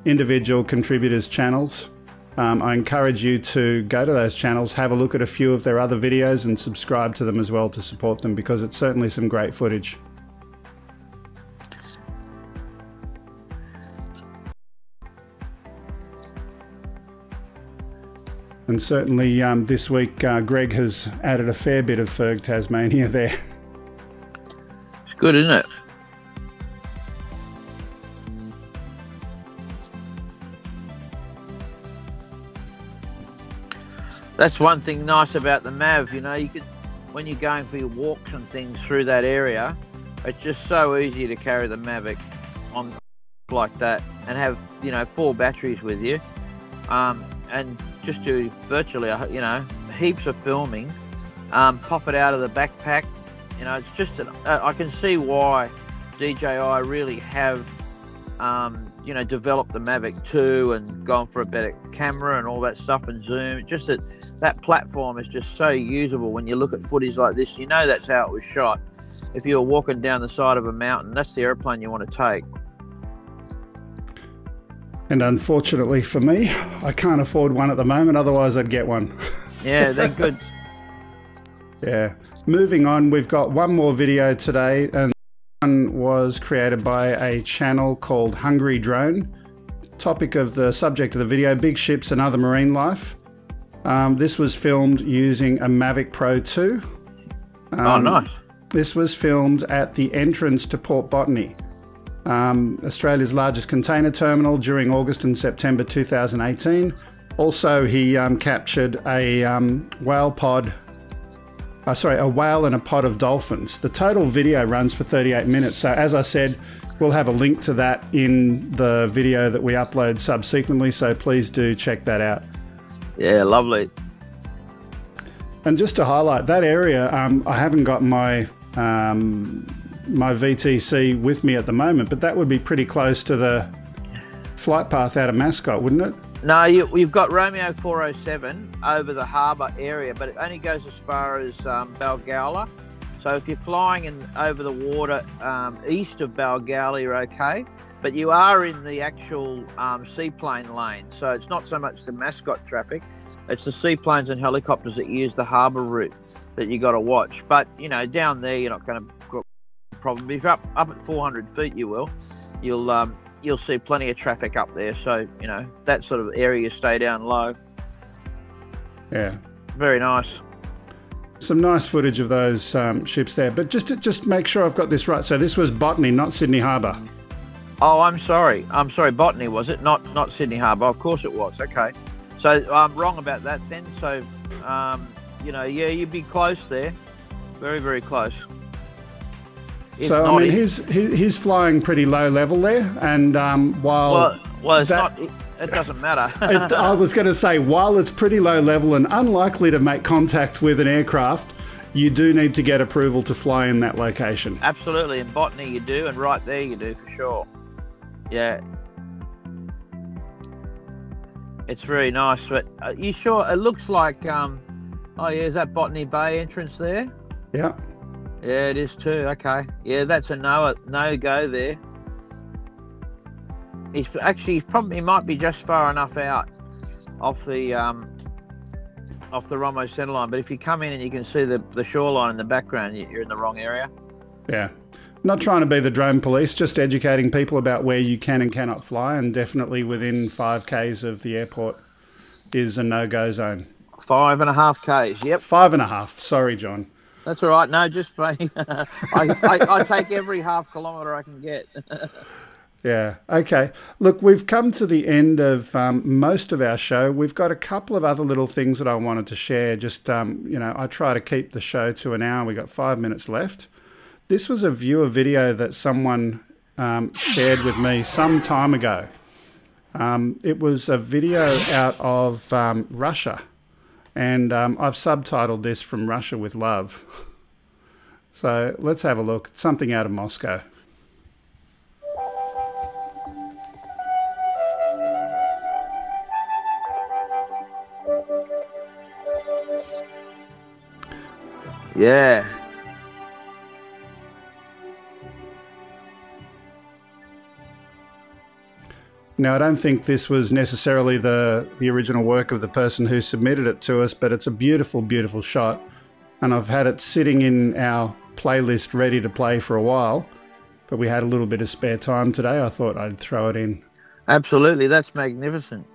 individual contributors' channels. I encourage you to go to those channels, have a look at a few of their other videos and subscribe to them as well to support them, because it's certainly some great footage. And certainly this week, Greg has added a fair bit of Ferg Tasmania there. It's good, isn't it? That's one thing nice about the Mav, you know, you can, when you're going for your walks and things through that area, it's just so easy to carry the Mavic on like that and have, you know, 4 batteries with you. And just do virtually, you know, heaps of filming, pop it out of the backpack. You know, it's just, I can see why DJI really have, you know, developed the Mavic 2 and gone for a better camera and all that stuff and zoom. Just that platform is just so usable when you look at footage like this. You know that's how it was shot. If you were walking down the side of a mountain, that's the airplane you want to take. And unfortunately for me, I can't afford one at the moment, otherwise I'd get one. Yeah, they're good. Yeah. Moving on, we've got one more video today, and one was created by a channel called Hungry Drone. Subject of the video, big ships and other marine life. This was filmed using a Mavic Pro 2. Oh, nice. This was filmed at the entrance to Port Botany, Australia's largest container terminal, during August and September 2018. Also, he captured a whale and a pod of dolphins. The total video runs for 38 minutes. So as I said, we'll have a link to that in the video that we upload subsequently. So please do check that out. Yeah, lovely. And just to highlight that area, I haven't got my my VTC with me at the moment, but that would be pretty close to the flight path out of Mascot, wouldn't it? No, you've got Romeo 407 over the harbour area, but it only goes as far as Balgowlah. So if you're flying over the water east of Balgowlah, you're okay. But you are in the actual seaplane lane. So it's not so much the Mascot traffic, it's the seaplanes and helicopters that use the harbour route that you got to watch. But, you know, down there, you're not going to have a problem. If you're up at 400 feet, you'll see plenty of traffic up there. So, you know, that sort of area, you stay down low. Yeah. Very nice. Some nice footage of those ships there. But just make sure I've got this right. So this was Botany, not Sydney Harbour. Oh, I'm sorry. Botany, was it? Not Sydney Harbour. Of course it was. Okay. So I'm wrong about that then. So, you know, yeah, you'd be close there. Very, very close. So, I mean, he's flying pretty low level there. And while... Well, it's not... It doesn't matter. I was going to say, while it's pretty low level and unlikely to make contact with an aircraft, you do need to get approval to fly in that location. Absolutely. In Botany you do, and right there you do for sure. Yeah. It's very nice, but you sure? It looks like, oh yeah, is that Botany Bay entrance there? Yeah. Yeah, it is too. Okay. Yeah, that's a no-go there. He might be just far enough out off the Romo centre line, but if you come in and you can see the shoreline in the background, you're in the wrong area. Yeah. Not trying to be the drone police, just educating people about where you can and cannot fly, and definitely within 5 Ks of the airport is a no-go zone. 5.5 Ks, yep. 5.5, sorry, John. That's all right. No, just me. I take every half kilometre I can get. Yeah. Okay. Look, we've come to the end of most of our show. We've got a couple of other little things that I wanted to share. Just, I try to keep the show to an hour. We got 5 minutes left. This was a viewer video that someone shared with me some time ago. It was a video out of Russia. And I've subtitled this From Russia with Love. So let's have a look. It's something out of Moscow. Yeah. Now, I don't think this was necessarily the original work of the person who submitted it to us, but it's a beautiful, beautiful shot. And I've had it sitting in our playlist ready to play for a while, but we had a little bit of spare time today. I thought I'd throw it in. Absolutely. That's magnificent.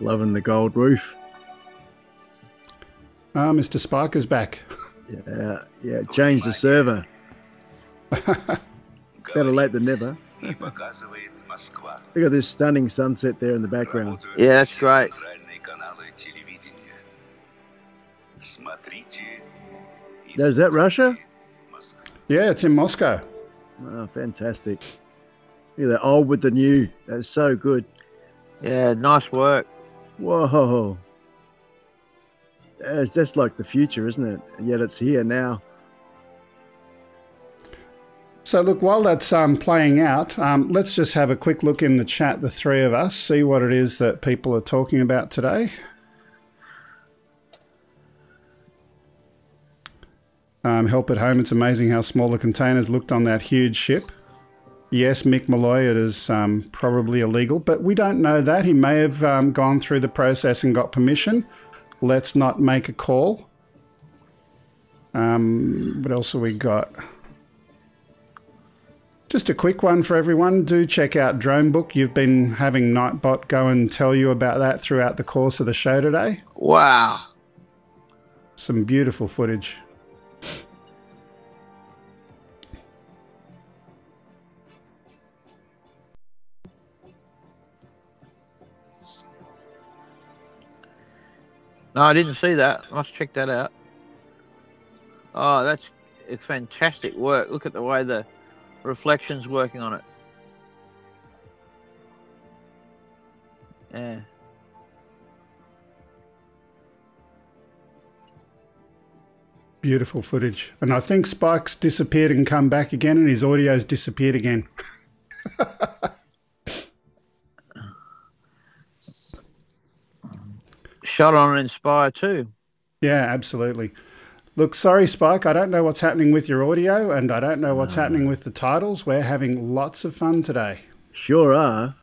Loving the gold roof. Ah, Mr. Spiker's back. Yeah, change the server. Better late than never. Look at this stunning sunset there in the background. Yeah, that's great. Is that Russia? Yeah, it's in Moscow. Oh, fantastic. Look at that old with the new. That's so good. Yeah, nice work. Whoa. That's like the future, isn't it? And yet it's here now. So look, while that's playing out, let's just have a quick look in the chat, the three of us, see what it is that people are talking about today. Help at home, it's amazing how small the containers looked on that huge ship. Yes, Mick Malloy, it is probably illegal, but we don't know that. He may have gone through the process and got permission. Let's not make a call. What else have we got? Just a quick one for everyone. Do check out Dronebook. You've been having Nightbot go and tell you about that throughout the course of the show today. Wow. Some beautiful footage. No, I didn't see that. I must check that out. Oh, that's fantastic work. Look at the way the reflection's working on it. Yeah. Beautiful footage. And I think Spike's disappeared and come back again, and his audio's disappeared again. Shot on Inspire too. Yeah, absolutely. Look, sorry, Spike, I don't know what's happening with your audio, and I don't know what's happening with the titles. We're having lots of fun today. Sure are.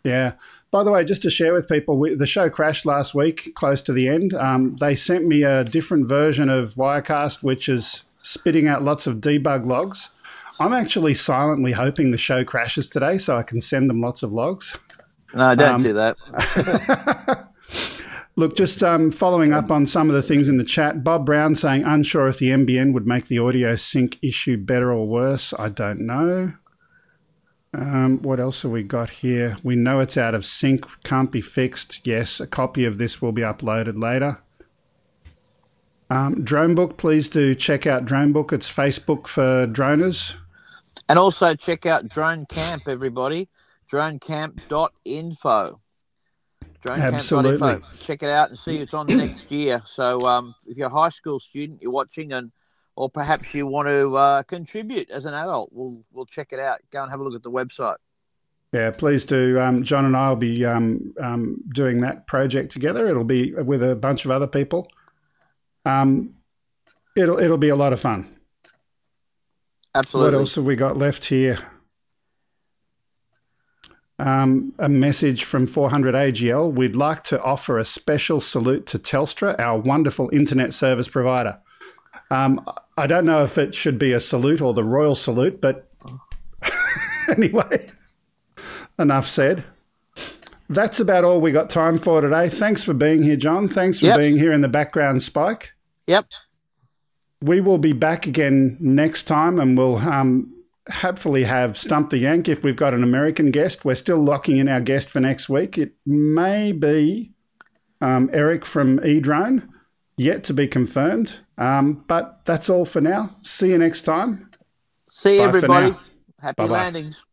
Yeah. By the way, just to share with people, the show crashed last week, close to the end. They sent me a different version of Wirecast, which is spitting out lots of debug logs. I'm actually silently hoping the show crashes today so I can send them lots of logs. No, don't do that. Look, just following up on some of the things in the chat. Bob Brown saying, unsure if the NBN would make the audio sync issue better or worse. I don't know. What else have we got here? We know it's out of sync, can't be fixed. Yes, a copy of this will be uploaded later. Dronebook, please do check out Dronebook. It's Facebook for droners. And also check out Drone Camp, everybody. Dronecamp.info. Absolutely. Check it out and see it's on next year. So if you're a high school student, you're watching, or perhaps you want to contribute as an adult, we'll check it out. Go and have a look at the website. Yeah, please do. John and I will be doing that project together. It'll be with a bunch of other people. It'll be a lot of fun. Absolutely. What else have we got left here? A message from 400 AGL. We'd like to offer a special salute to Telstra, our wonderful internet service provider. I don't know if it should be a salute or the royal salute, but anyway, enough said. That's about all we got time for today. Thanks for being here, John. Thanks for being here in the background, Spike. Yep. we will be back again next time, and we'll hopefully have Stump the Yank if we've got an American guest. We're still locking in our guest for next week. It may be Eric from eDrone, yet to be confirmed. But that's all for now. See you next time. See you, everybody. Happy Bye-bye. landings.